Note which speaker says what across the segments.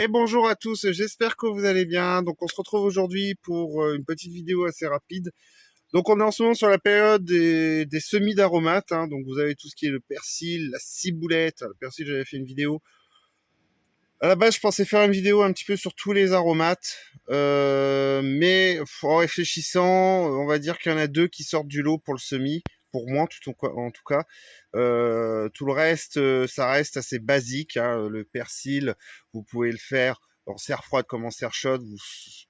Speaker 1: Et bonjour à tous, j'espère que vous allez bien. Donc on se retrouve aujourd'hui pour une petite vidéo assez rapide. Donc on est en ce moment sur la période des semis d'aromates, hein. Donc vous avez tout ce qui est le persil, la ciboulette. Le persil, j'avais fait une vidéo. À la base, je pensais faire une vidéo un petit peu sur tous les aromates. Mais en réfléchissant, on va dire qu'il y en a deux qui sortent du lot pour le semis. Pour moi, en tout cas. Tout le reste, ça reste assez basique, hein. Le persil, vous pouvez le faire en serre froide comme en serre chaude. Vous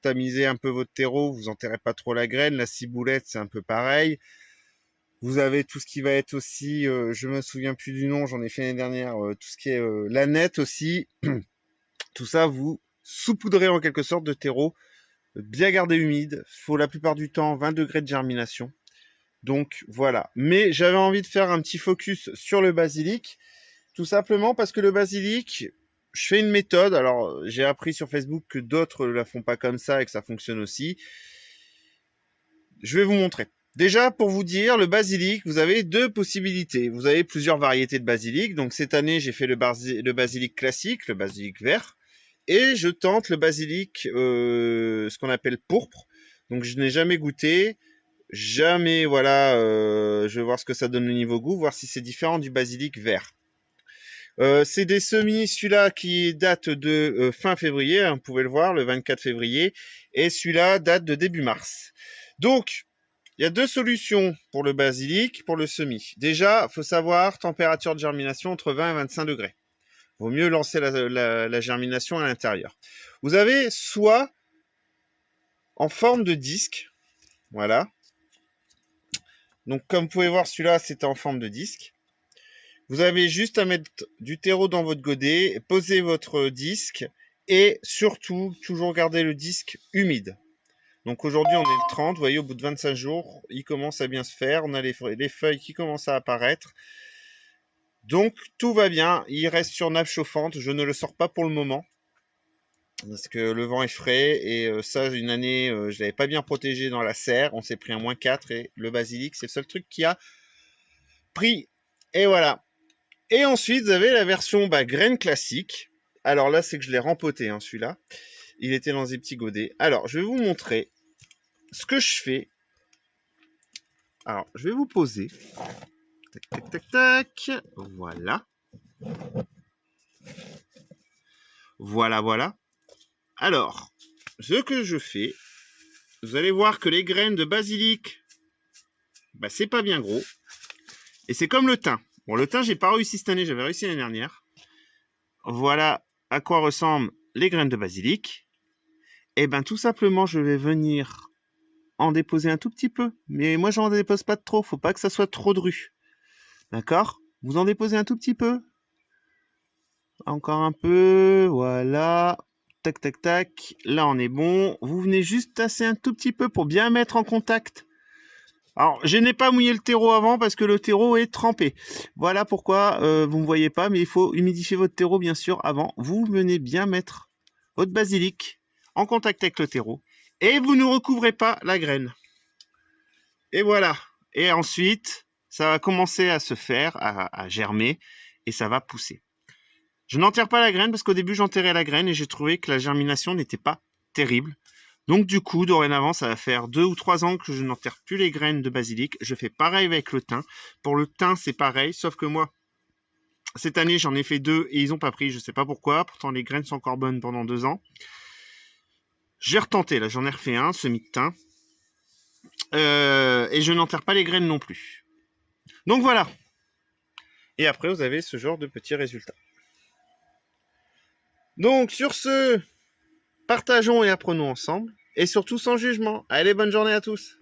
Speaker 1: tamisez un peu votre terreau, vous enterrez pas trop la graine. La ciboulette, c'est un peu pareil. Vous avez tout ce qui va être aussi, je me souviens plus du nom, j'en ai fait l'année dernière, tout ce qui est l'aneth aussi. Tout ça, vous saupoudrez en quelque sorte de terreau, bien gardé humide. Faut la plupart du temps 20 degrés de germination. Donc voilà. Mais j'avais envie de faire un petit focus sur le basilic, tout simplement parce que le basilic, je fais une méthode. Alors j'ai appris sur Facebook que d'autres la font pas comme ça et que ça fonctionne aussi. Je vais vous montrer. Déjà, pour vous dire, le basilic, vous avez deux possibilités. Vous avez plusieurs variétés de basilic. Donc cette année, j'ai fait le basilic classique, le basilic vert. Et je tente le basilic, ce qu'on appelle pourpre. Donc je n'ai jamais goûté. Jamais, voilà, je vais voir ce que ça donne au niveau goût, voir si c'est différent du basilic vert. C'est des semis, celui-là qui date de fin février, hein, vous pouvez le voir, le 24 février, et celui-là date de début mars. Donc, il y a deux solutions pour le basilic, pour le semis. Déjà, faut savoir, température de germination entre 20 et 25 degrés. Vaut mieux lancer la germination à l'intérieur. Vous avez soit en forme de disque, voilà. Donc, comme vous pouvez voir, celui-là, c'était en forme de disque. Vous avez juste à mettre du terreau dans votre godet, poser votre disque et surtout, toujours garder le disque humide. Donc aujourd'hui, on est le 30, vous voyez, au bout de 25 jours, il commence à bien se faire. On a les feuilles qui commencent à apparaître. Donc tout va bien, il reste sur nappe chauffante. Je ne le sors pas pour le moment parce que le vent est frais et ça, une année, je l'avais pas bien protégé dans la serre. On s'est pris un -4 et le basilic, c'est le seul truc qui a pris. Et voilà. Et ensuite, vous avez la version graine classique. Alors là, c'est que je l'ai rempoté, hein, celui-là. Il était dans des petits godets. Alors, je vais vous montrer ce que je fais. Alors, je vais vous poser. Tac, tac, tac, tac. Voilà. Voilà, voilà. Alors, ce que je fais, vous allez voir que les graines de basilic, c'est pas bien gros. Et c'est comme le thym. Bon, le thym, j'ai pas réussi cette année, j'avais réussi l'année dernière. Voilà à quoi ressemblent les graines de basilic. Et tout simplement, je vais venir en déposer un tout petit peu. Mais moi, j'en dépose pas de trop. Faut pas que ça soit trop dru. D'accord? Vous en déposez un tout petit peu. Encore un peu. Voilà. Tac, tac, tac. Là, on est bon. Vous venez juste tasser un tout petit peu pour bien mettre en contact. Alors, je n'ai pas mouillé le terreau avant parce que le terreau est trempé. Voilà pourquoi vous ne me voyez pas, mais il faut humidifier votre terreau, bien sûr, avant. Vous venez bien mettre votre basilic en contact avec le terreau et vous ne recouvrez pas la graine. Et voilà. Et ensuite, ça va commencer à se faire, à germer et ça va pousser. Je n'enterre pas la graine parce qu'au début, j'enterrais la graine et j'ai trouvé que la germination n'était pas terrible. Donc du coup, dorénavant, ça va faire 2 ou 3 ans que je n'enterre plus les graines de basilic. Je fais pareil avec le thym. Pour le thym, c'est pareil, sauf que moi, cette année, j'en ai fait 2 et ils n'ont pas pris. Je ne sais pas pourquoi. Pourtant, les graines sont encore bonnes pendant 2 ans. J'ai retenté, là, j'en ai refait un, semis de thym. Et je n'enterre pas les graines non plus. Donc voilà. Et après, vous avez ce genre de petits résultats. Donc sur ce, partageons et apprenons ensemble. Et surtout sans jugement. Allez, bonne journée à tous.